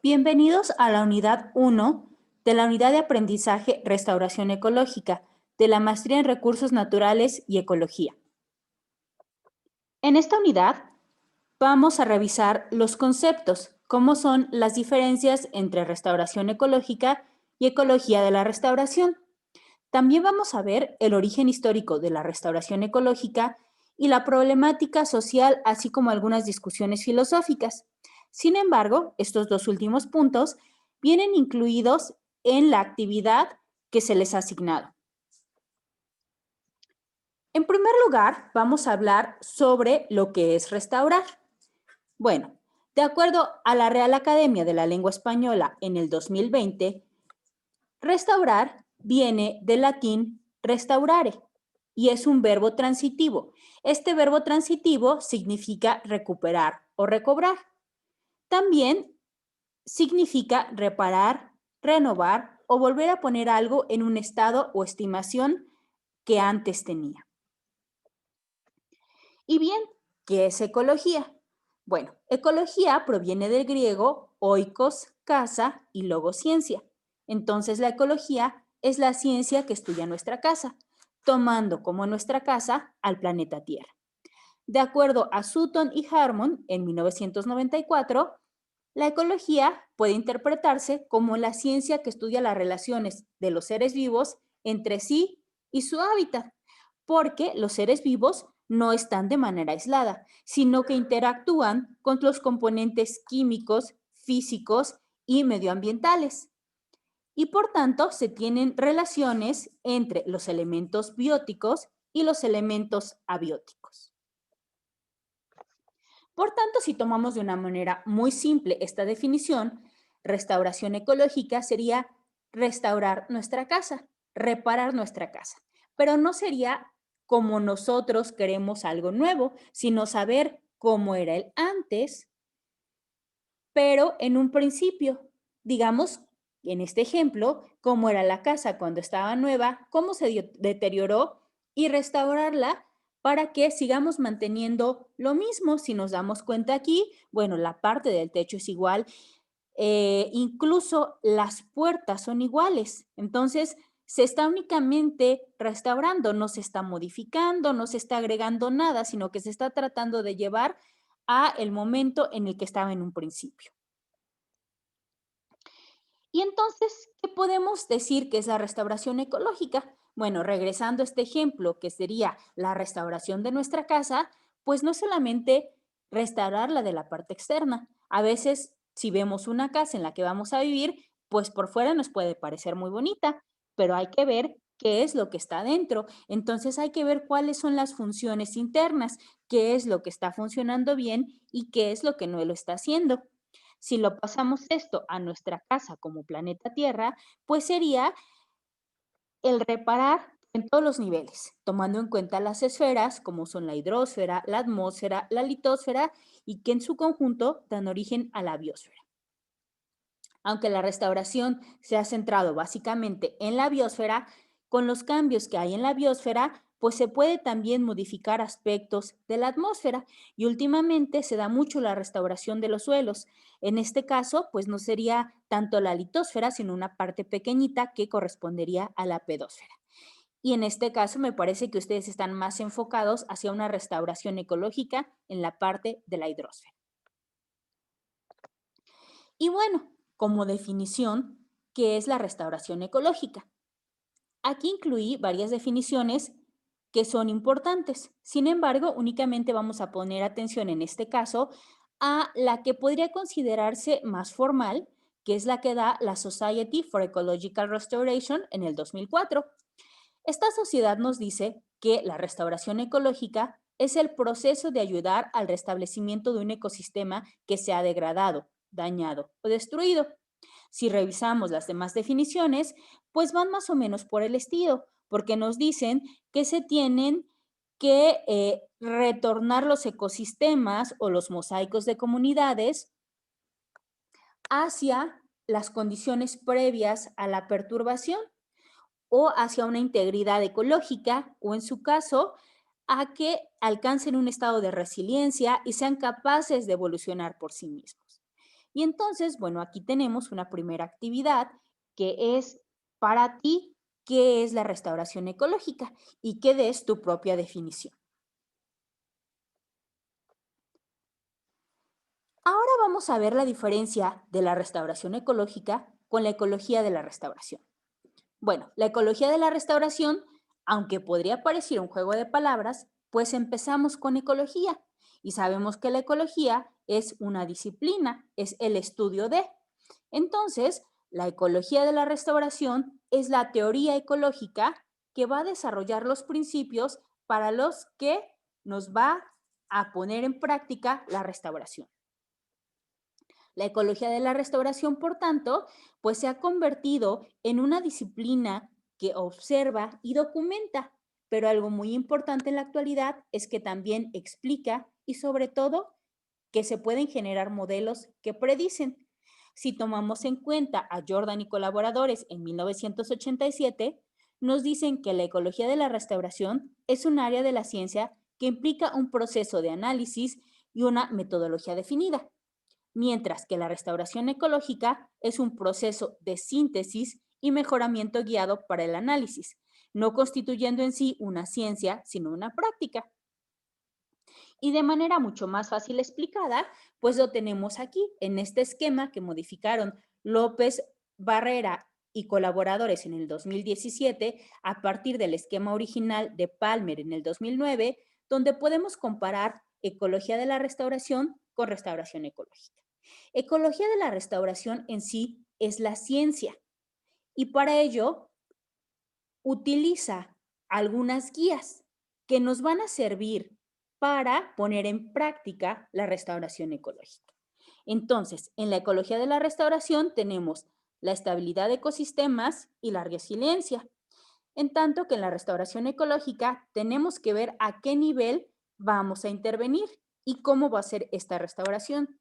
Bienvenidos a la unidad 1 de la unidad de aprendizaje Restauración Ecológica de la Maestría en Recursos Naturales y Ecología. En esta unidad vamos a revisar los conceptos, cómo son las diferencias entre restauración ecológica y ecología de la restauración. También vamos a ver el origen histórico de la restauración ecológica y la problemática social, así como algunas discusiones filosóficas. Sin embargo, estos dos últimos puntos vienen incluidos en la actividad que se les ha asignado. En primer lugar, vamos a hablar sobre lo que es restaurar. Bueno, de acuerdo a la Real Academia de la Lengua Española en el 2020, restaurar viene del latín restaurare y es un verbo transitivo. Este verbo transitivo significa recuperar o recobrar. También significa reparar, renovar o volver a poner algo en un estado o estimación que antes tenía. Y bien, ¿qué es ecología? Bueno, ecología proviene del griego oikos, casa y logos, ciencia. Entonces, la ecología es la ciencia que estudia nuestra casa, tomando como nuestra casa al planeta Tierra. De acuerdo a Sutton y Harmon, en 1994, la ecología puede interpretarse como la ciencia que estudia las relaciones de los seres vivos entre sí y su hábitat, porque los seres vivos no están de manera aislada, sino que interactúan con los componentes químicos, físicos y medioambientales. Y por tanto, se tienen relaciones entre los elementos bióticos y los elementos abióticos. Por tanto, si tomamos de una manera muy simple esta definición, restauración ecológica sería restaurar nuestra casa, reparar nuestra casa, pero no sería como nosotros queremos algo nuevo, sino saber cómo era el antes, pero en un principio, digamos, en este ejemplo, cómo era la casa cuando estaba nueva, cómo se deterioró y restaurarla para que sigamos manteniendo lo mismo. Si nos damos cuenta aquí, bueno, la parte del techo es igual, incluso las puertas son iguales. Entonces, se está únicamente restaurando, no se está modificando, no se está agregando nada, sino que se está tratando de llevar a el momento en el que estaba en un principio. Y entonces, ¿qué podemos decir que es la restauración ecológica? Bueno, regresando a este ejemplo, que sería la restauración de nuestra casa, pues no solamente restaurarla de la parte externa. A veces, si vemos una casa en la que vamos a vivir, pues por fuera nos puede parecer muy bonita, pero hay que ver qué es lo que está dentro. Entonces hay que ver cuáles son las funciones internas, qué es lo que está funcionando bien y qué es lo que no lo está haciendo. Si lo pasamos esto a nuestra casa como planeta Tierra, pues sería el reparar en todos los niveles, tomando en cuenta las esferas como son la hidrosfera, la atmósfera, la litosfera y que en su conjunto dan origen a la biosfera. Aunque la restauración se ha centrado básicamente en la biosfera, con los cambios que hay en la biosfera, pues se puede también modificar aspectos de la atmósfera y últimamente se da mucho la restauración de los suelos. En este caso, pues no sería tanto la litosfera, sino una parte pequeñita que correspondería a la pedósfera. Y en este caso me parece que ustedes están más enfocados hacia una restauración ecológica en la parte de la hidrosfera. Y bueno, como definición, ¿qué es la restauración ecológica? Aquí incluí varias definiciones que son importantes. Sin embargo, únicamente vamos a poner atención en este caso a la que podría considerarse más formal, que es la que da la Society for Ecological Restoration en el 2004. Esta sociedad nos dice que la restauración ecológica es el proceso de ayudar al restablecimiento de un ecosistema que se ha degradado, dañado o destruido. Si revisamos las demás definiciones, pues van más o menos por el estilo, porque nos dicen que se tienen que retornar los ecosistemas o los mosaicos de comunidades hacia las condiciones previas a la perturbación o hacia una integridad ecológica o en su caso a que alcancen un estado de resiliencia y sean capaces de evolucionar por sí mismos. Y entonces, bueno, aquí tenemos una primera actividad que es para ti, ¿qué es la restauración ecológica? Y que des tu propia definición. Ahora vamos a ver la diferencia de la restauración ecológica con la ecología de la restauración. Bueno, la ecología de la restauración, aunque podría parecer un juego de palabras, pues empezamos con ecología y sabemos que la ecología es una disciplina, es el estudio de. Entonces, la ecología de la restauración es la teoría ecológica que va a desarrollar los principios para los que nos va a poner en práctica la restauración. La ecología de la restauración, por tanto, pues se ha convertido en una disciplina que observa y documenta, pero algo muy importante en la actualidad es que también explica y sobre todo que se pueden generar modelos que predicen. Si tomamos en cuenta a Jordan y colaboradores en 1987, nos dicen que la ecología de la restauración es un área de la ciencia que implica un proceso de análisis y una metodología definida, mientras que la restauración ecológica es un proceso de síntesis y mejoramiento guiado para el análisis, no constituyendo en sí una ciencia, sino una práctica. Y de manera mucho más fácil explicada, pues lo tenemos aquí en este esquema que modificaron López Barrera y colaboradores en el 2017 a partir del esquema original de Palmer en el 2009, donde podemos comparar ecología de la restauración con restauración ecológica. Ecología de la restauración en sí es la ciencia y para ello utiliza algunas guías que nos van a servir para poner en práctica la restauración ecológica. Entonces, en la ecología de la restauración tenemos la estabilidad de ecosistemas y la resiliencia, en tanto que en la restauración ecológica tenemos que ver a qué nivel vamos a intervenir y cómo va a ser esta restauración.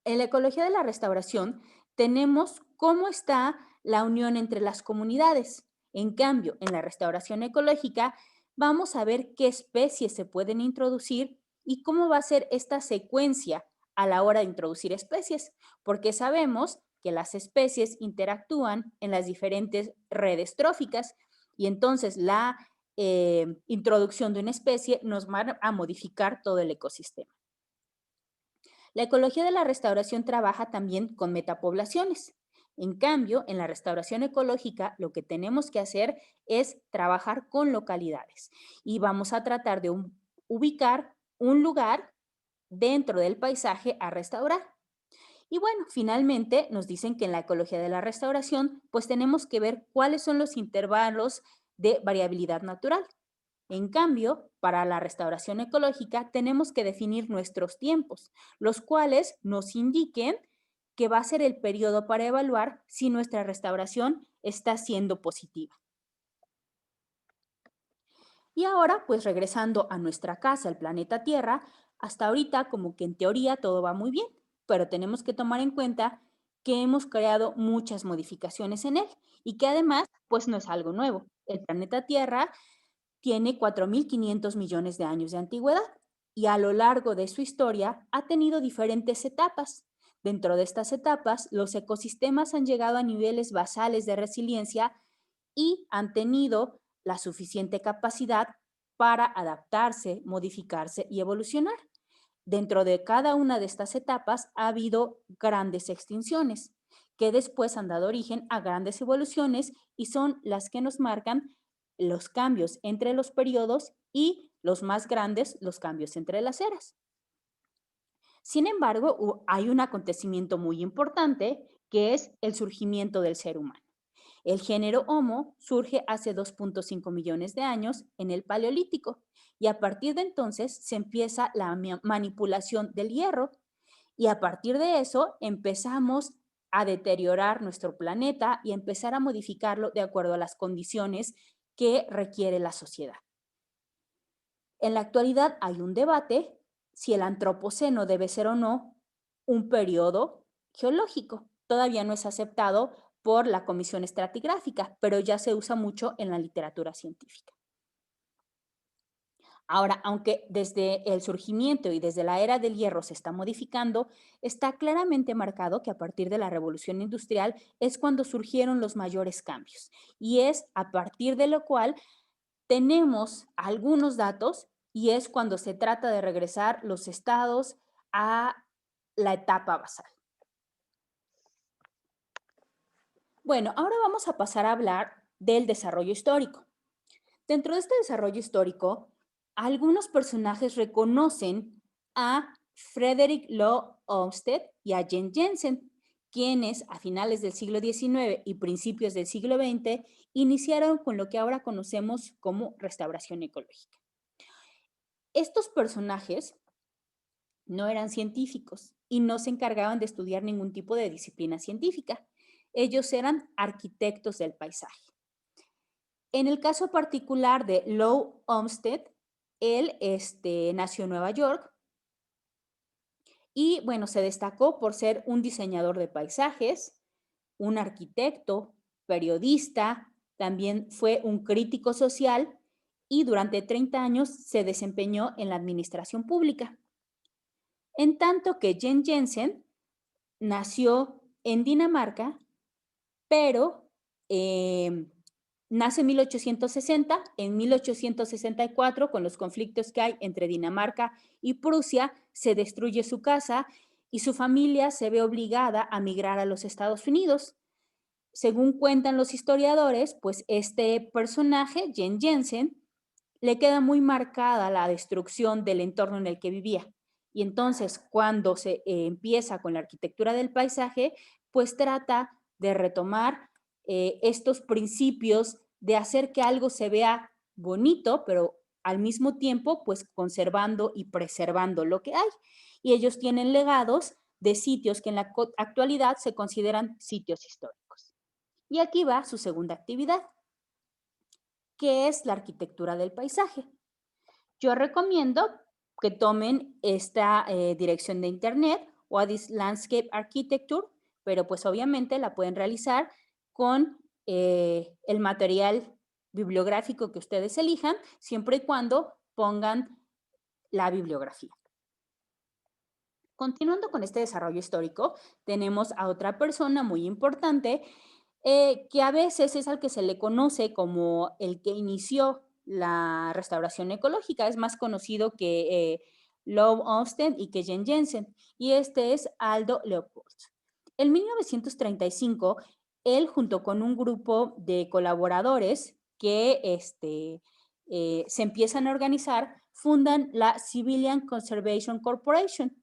En la ecología de la restauración tenemos cómo está la unión entre las comunidades. En cambio, en la restauración ecológica vamos a ver qué especies se pueden introducir y cómo va a ser esta secuencia a la hora de introducir especies, porque sabemos que las especies interactúan en las diferentes redes tróficas y entonces la introducción de una especie nos va a modificar todo el ecosistema. La ecología de la restauración trabaja también con metapoblaciones. En cambio, en la restauración ecológica lo que tenemos que hacer es trabajar con localidades y vamos a tratar de ubicar un lugar dentro del paisaje a restaurar. Y bueno, finalmente nos dicen que en la ecología de la restauración, pues tenemos que ver cuáles son los intervalos de variabilidad natural. En cambio, para la restauración ecológica tenemos que definir nuestros tiempos, los cuales nos indiquen que va a ser el periodo para evaluar si nuestra restauración está siendo positiva. Y ahora, pues regresando a nuestra casa, el planeta Tierra, hasta ahorita como que en teoría todo va muy bien, pero tenemos que tomar en cuenta que hemos creado muchas modificaciones en él y que además, pues no es algo nuevo. El planeta Tierra tiene 4.500 millones de años de antigüedad y a lo largo de su historia ha tenido diferentes etapas. Dentro de estas etapas, los ecosistemas han llegado a niveles basales de resiliencia y han tenido la suficiente capacidad para adaptarse, modificarse y evolucionar. Dentro de cada una de estas etapas ha habido grandes extinciones que después han dado origen a grandes evoluciones y son las que nos marcan los cambios entre los periodos y los más grandes, los cambios entre las eras. Sin embargo, hay un acontecimiento muy importante que es el surgimiento del ser humano. El género Homo surge hace 2.5 millones de años en el Paleolítico y a partir de entonces se empieza la manipulación del hierro y a partir de eso empezamos a deteriorar nuestro planeta y empezar a modificarlo de acuerdo a las condiciones que requiere la sociedad. En la actualidad hay un debate si el antropoceno debe ser o no un periodo geológico. Todavía no es aceptado por la Comisión Estratigráfica, pero ya se usa mucho en la literatura científica. Ahora, aunque desde el surgimiento y desde la era del hierro se está modificando, está claramente marcado que a partir de la revolución industrial es cuando surgieron los mayores cambios. Y es a partir de lo cual tenemos algunos datos y es cuando se trata de regresar los estados a la etapa basal. Bueno, ahora vamos a pasar a hablar del desarrollo histórico. Dentro de este desarrollo histórico, algunos personajes reconocen a Frederick Law Olmsted y a Jane Jensen, quienes a finales del siglo XIX y principios del siglo XX iniciaron con lo que ahora conocemos como restauración ecológica. Estos personajes no eran científicos y no se encargaban de estudiar ningún tipo de disciplina científica. Ellos eran arquitectos del paisaje. En el caso particular de Lou Olmsted, él nació en Nueva York y, bueno, se destacó por ser un diseñador de paisajes, un arquitecto, periodista, también fue un crítico social y durante 30 años se desempeñó en la administración pública. En tanto que Jane Jensen nació en Dinamarca, pero nace en 1860, en 1864, con los conflictos que hay entre Dinamarca y Prusia, se destruye su casa y su familia se ve obligada a migrar a los Estados Unidos. Según cuentan los historiadores, pues este personaje, Jane Jensen, le queda muy marcada la destrucción del entorno en el que vivía. Y entonces, cuando se empieza con la arquitectura del paisaje, pues trata de retomar estos principios de hacer que algo se vea bonito, pero al mismo tiempo, pues conservando y preservando lo que hay. Y ellos tienen legados de sitios que en la actualidad se consideran sitios históricos. Y aquí va su segunda actividad, que es la arquitectura del paisaje. Yo recomiendo que tomen esta dirección de internet, What is Landscape Architecture, pero pues obviamente la pueden realizar con el material bibliográfico que ustedes elijan, siempre y cuando pongan la bibliografía. Continuando con este desarrollo histórico, tenemos a otra persona muy importante que a veces es al que se le conoce como el que inició la restauración ecológica. Es más conocido que Lou Olmsted y que Jane Jensen, y este es Aldo Leopold. En 1935, él junto con un grupo de colaboradores que se empiezan a organizar, fundan la Civilian Conservation Corporation.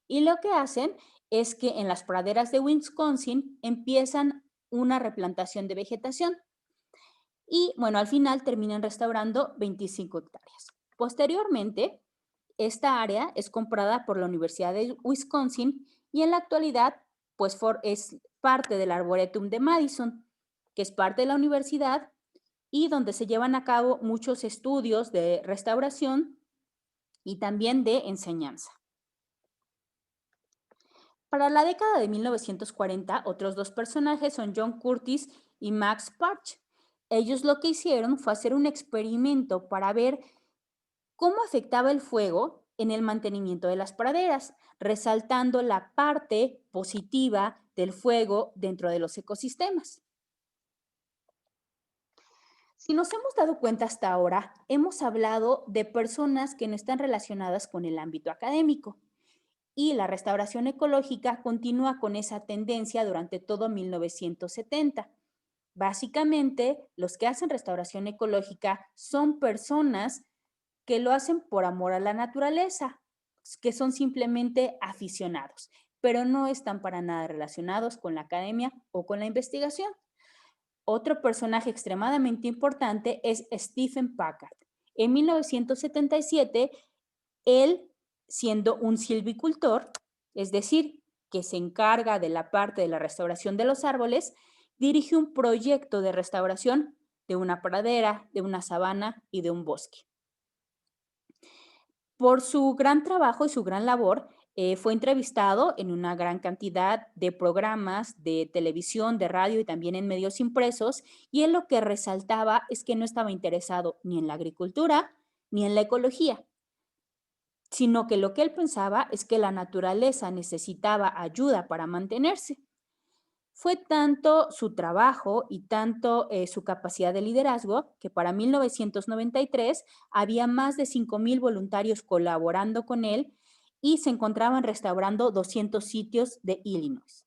Y lo que hacen es que en las praderas de Wisconsin empiezan una replantación de vegetación y, bueno, al final terminan restaurando 25 hectáreas. Posteriormente, esta área es comprada por la Universidad de Wisconsin y en la actualidad, pues, es parte del Arboretum de Madison, que es parte de la universidad y donde se llevan a cabo muchos estudios de restauración y también de enseñanza. Para la década de 1940, otros dos personajes son John Curtis y Max Parch. Ellos lo que hicieron fue hacer un experimento para ver cómo afectaba el fuego en el mantenimiento de las praderas, resaltando la parte positiva del fuego dentro de los ecosistemas. Si nos hemos dado cuenta hasta ahora, hemos hablado de personas que no están relacionadas con el ámbito académico. Y la restauración ecológica continúa con esa tendencia durante todo 1970. Básicamente, los que hacen restauración ecológica son personas que lo hacen por amor a la naturaleza, que son simplemente aficionados, pero no están para nada relacionados con la academia o con la investigación. Otro personaje extremadamente importante es Stephen Packard. En 1977, él, siendo un silvicultor, es decir, que se encarga de la parte de la restauración de los árboles, dirige un proyecto de restauración de una pradera, de una sabana y de un bosque. Por su gran trabajo y su gran labor, fue entrevistado en una gran cantidad de programas de televisión, de radio y también en medios impresos, y él lo que resaltaba es que no estaba interesado ni en la agricultura, ni en la ecología, sino que lo que él pensaba es que la naturaleza necesitaba ayuda para mantenerse. Fue tanto su trabajo y tanto su capacidad de liderazgo que para 1993 había más de 5,000 voluntarios colaborando con él y se encontraban restaurando 200 sitios de Illinois.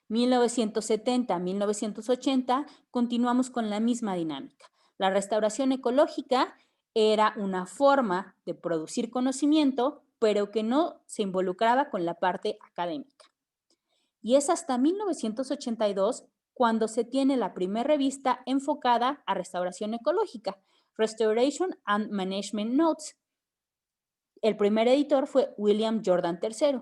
1970 a 1980 continuamos con la misma dinámica. La restauración ecológica era una forma de producir conocimiento, pero que no se involucraba con la parte académica. Y es hasta 1982 cuando se tiene la primera revista enfocada a restauración ecológica, Restoration and Management Notes. El primer editor fue William Jordan III.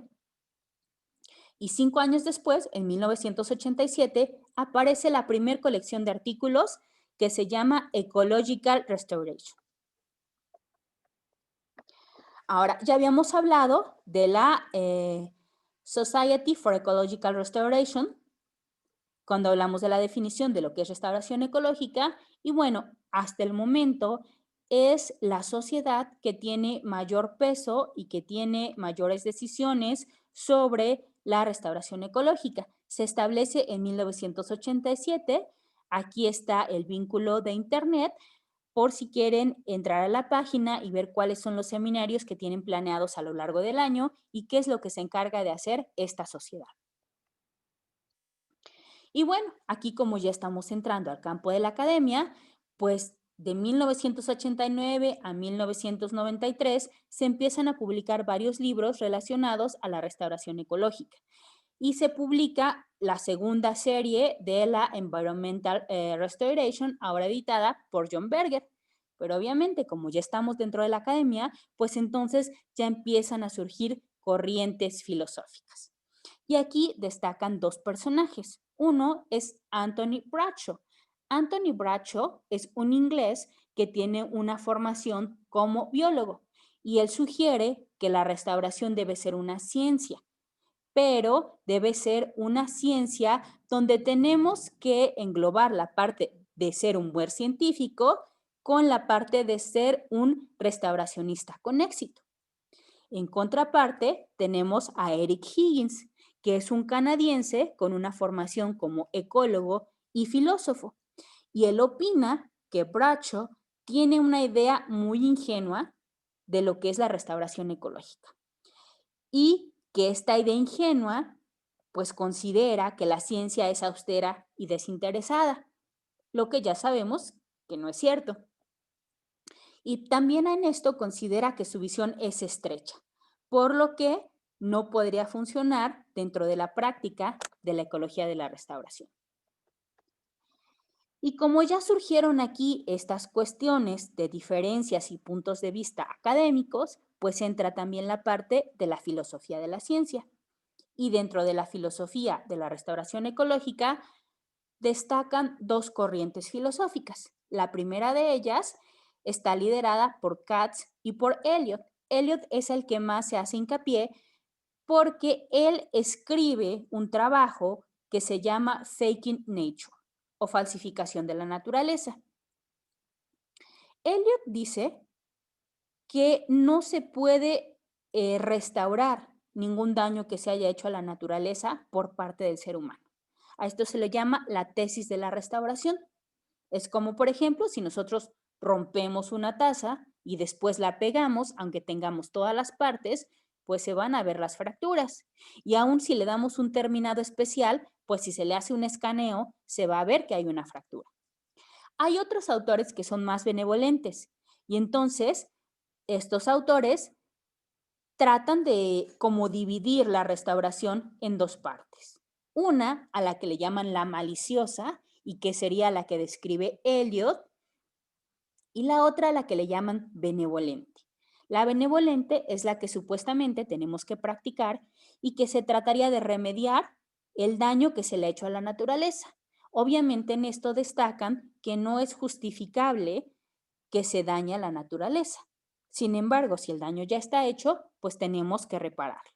Y 5 años después, en 1987, aparece la primera colección de artículos que se llama Ecological Restoration. Ahora, ya habíamos hablado de la Society for Ecological Restoration, cuando hablamos de la definición de lo que es restauración ecológica, y bueno, hasta el momento es la sociedad que tiene mayor peso y que tiene mayores decisiones sobre la restauración ecológica. Se establece en 1987, aquí está el vínculo de internet, por si quieren entrar a la página y ver cuáles son los seminarios que tienen planeados a lo largo del año y qué es lo que se encarga de hacer esta sociedad. Y bueno, aquí como ya estamos entrando al campo de la academia, pues de 1989 a 1993 se empiezan a publicar varios libros relacionados a la restauración ecológica y se publica la segunda serie de la Environmental Restoration, ahora editada por John Berger. Pero obviamente, como ya estamos dentro de la academia, pues entonces ya empiezan a surgir corrientes filosóficas. Y aquí destacan dos personajes. Uno es Anthony Bradshaw. Anthony Bradshaw es un inglés que tiene una formación como biólogo y él sugiere que la restauración debe ser una ciencia, pero debe ser una ciencia donde tenemos que englobar la parte de ser un buen científico con la parte de ser un restauracionista con éxito. En contraparte, tenemos a Eric Higgins, que es un canadiense con una formación como ecólogo y filósofo. Y él opina que Bradshaw tiene una idea muy ingenua de lo que es la restauración ecológica. Y que esta idea ingenua, pues considera que la ciencia es austera y desinteresada, lo que ya sabemos que no es cierto. Y también en esto considera que su visión es estrecha, por lo que no podría funcionar dentro de la práctica de la ecología de la restauración. Y como ya surgieron aquí estas cuestiones de diferencias y puntos de vista académicos, pues entra también la parte de la filosofía de la ciencia. Y dentro de la filosofía de la restauración ecológica destacan dos corrientes filosóficas. La primera de ellas está liderada por Katz y por Eliot. Eliot es el que más se hace hincapié porque él escribe un trabajo que se llama Faking Nature o falsificación de la naturaleza. Eliot dice que no se puede restaurar ningún daño que se haya hecho a la naturaleza por parte del ser humano. A esto se le llama la tesis de la restauración. Es como, por ejemplo, si nosotros rompemos una taza y después la pegamos, aunque tengamos todas las partes, pues se van a ver las fracturas. Y aún si le damos un terminado especial, pues si se le hace un escaneo, se va a ver que hay una fractura. Hay otros autores que son más benevolentes y entonces estos autores tratan de como dividir la restauración en dos partes. Una a la que le llaman la maliciosa y que sería la que describe Eliot, y la otra a la que le llaman benevolente. La benevolente es la que supuestamente tenemos que practicar y que se trataría de remediar el daño que se le ha hecho a la naturaleza. Obviamente en esto destacan que no es justificable que se dañe a la naturaleza. Sin embargo, si el daño ya está hecho, pues tenemos que repararlo.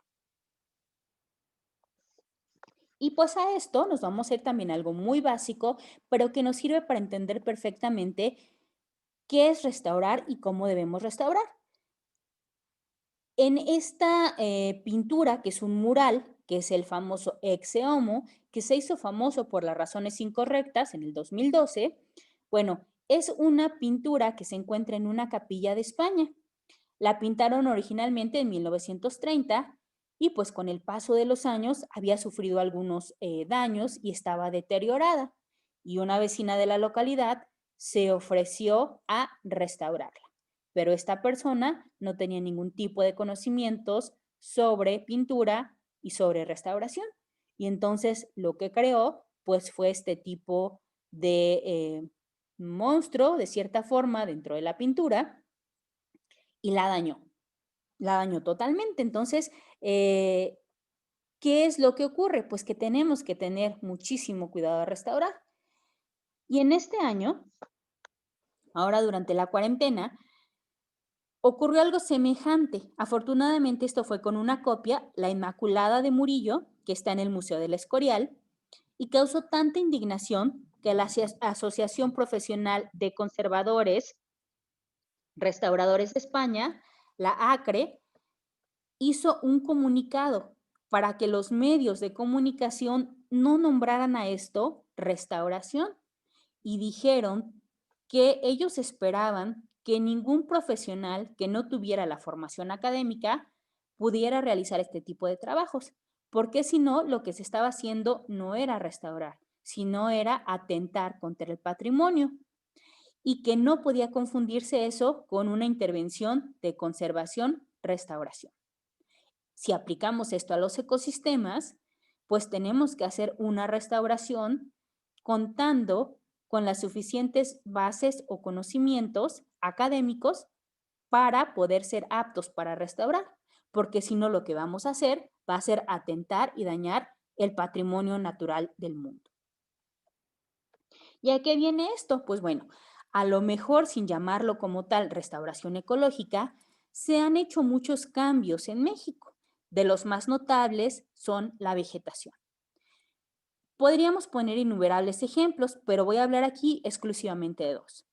Y pues a esto nos vamos a ir también a algo muy básico, pero que nos sirve para entender perfectamente qué es restaurar y cómo debemos restaurar. En esta pintura, que es un mural, que es el famoso Ecce Homo, que se hizo famoso por las razones incorrectas en el 2012, bueno, es una pintura que se encuentra en una capilla de España. La pintaron originalmente en 1930 y pues con el paso de los años había sufrido algunos daños y estaba deteriorada. Y una vecina de la localidad se ofreció a restaurarla. Pero esta persona no tenía ningún tipo de conocimientos sobre pintura y sobre restauración. Y entonces lo que creó pues fue este tipo de monstruo, de cierta forma, dentro de la pintura y la dañó totalmente. Entonces, ¿qué es lo que ocurre? Pues que tenemos que tener muchísimo cuidado a restaurar. Y en este año, ahora durante la cuarentena, ocurrió algo semejante. Afortunadamente esto fue con una copia, la Inmaculada de Murillo, que está en el Museo del Escorial, y causó tanta indignación que la Asociación Profesional de Conservadores, Restauradores de España, la ACRE, hizo un comunicado para que los medios de comunicación no nombraran a esto restauración y dijeron que ellos esperaban que ningún profesional que no tuviera la formación académica pudiera realizar este tipo de trabajos, porque si no, lo que se estaba haciendo no era restaurar, sino era atentar contra el patrimonio y que no podía confundirse eso con una intervención de conservación-restauración. Si aplicamos esto a los ecosistemas, pues tenemos que hacer una restauración contando con las suficientes bases o conocimientos académicos para poder ser aptos para restaurar, porque si no lo que vamos a hacer va a ser atentar y dañar el patrimonio natural del mundo. ¿Y a qué viene esto? Pues bueno, a lo mejor sin llamarlo como tal restauración ecológica, se han hecho muchos cambios en México. De los más notables son la vegetación. Podríamos poner innumerables ejemplos, pero voy a hablar aquí exclusivamente de dos.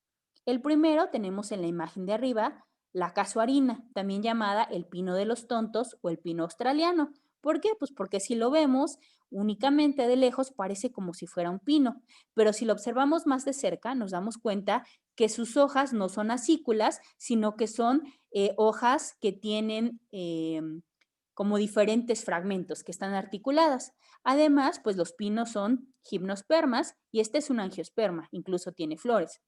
El primero tenemos en la imagen de arriba la casuarina, también llamada el pino de los tontos o el pino australiano. ¿Por qué? Pues porque si lo vemos únicamente de lejos parece como si fuera un pino, pero si lo observamos más de cerca nos damos cuenta que sus hojas no son acículas, sino que son hojas que tienen como diferentes fragmentos que están articuladas. Además, pues los pinos son gimnospermas y este es un angiosperma, incluso tiene flores.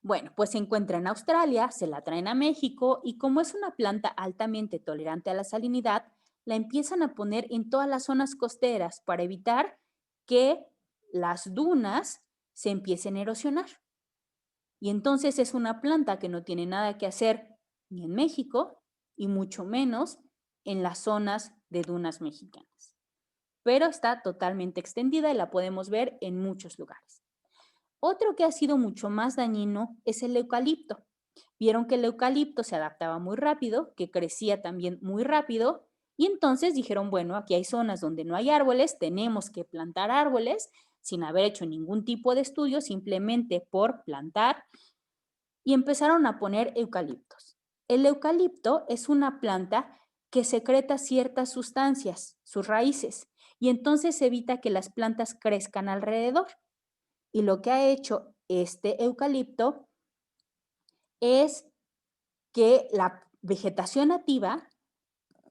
Bueno, pues se encuentra en Australia, se la traen a México y como es una planta altamente tolerante a la salinidad, la empiezan a poner en todas las zonas costeras para evitar que las dunas se empiecen a erosionar. Y entonces es una planta que no tiene nada que hacer ni en México y mucho menos en las zonas de dunas mexicanas. Pero está totalmente extendida y la podemos ver en muchos lugares. Otro que ha sido mucho más dañino es el eucalipto. Vieron que el eucalipto se adaptaba muy rápido, que crecía también muy rápido, y entonces dijeron, bueno, aquí hay zonas donde no hay árboles, tenemos que plantar árboles sin haber hecho ningún tipo de estudio, simplemente por plantar, y empezaron a poner eucaliptos. El eucalipto es una planta que secreta ciertas sustancias, sus raíces, y entonces evita que las plantas crezcan alrededor. Y lo que ha hecho este eucalipto es que la vegetación nativa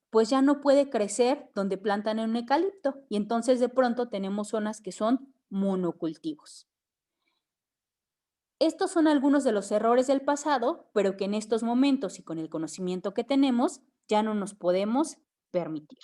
pues ya no puede crecer donde plantan un eucalipto y entonces de pronto tenemos zonas que son monocultivos. Estos son algunos de los errores del pasado, pero que en estos momentos y con el conocimiento que tenemos ya no nos podemos permitir.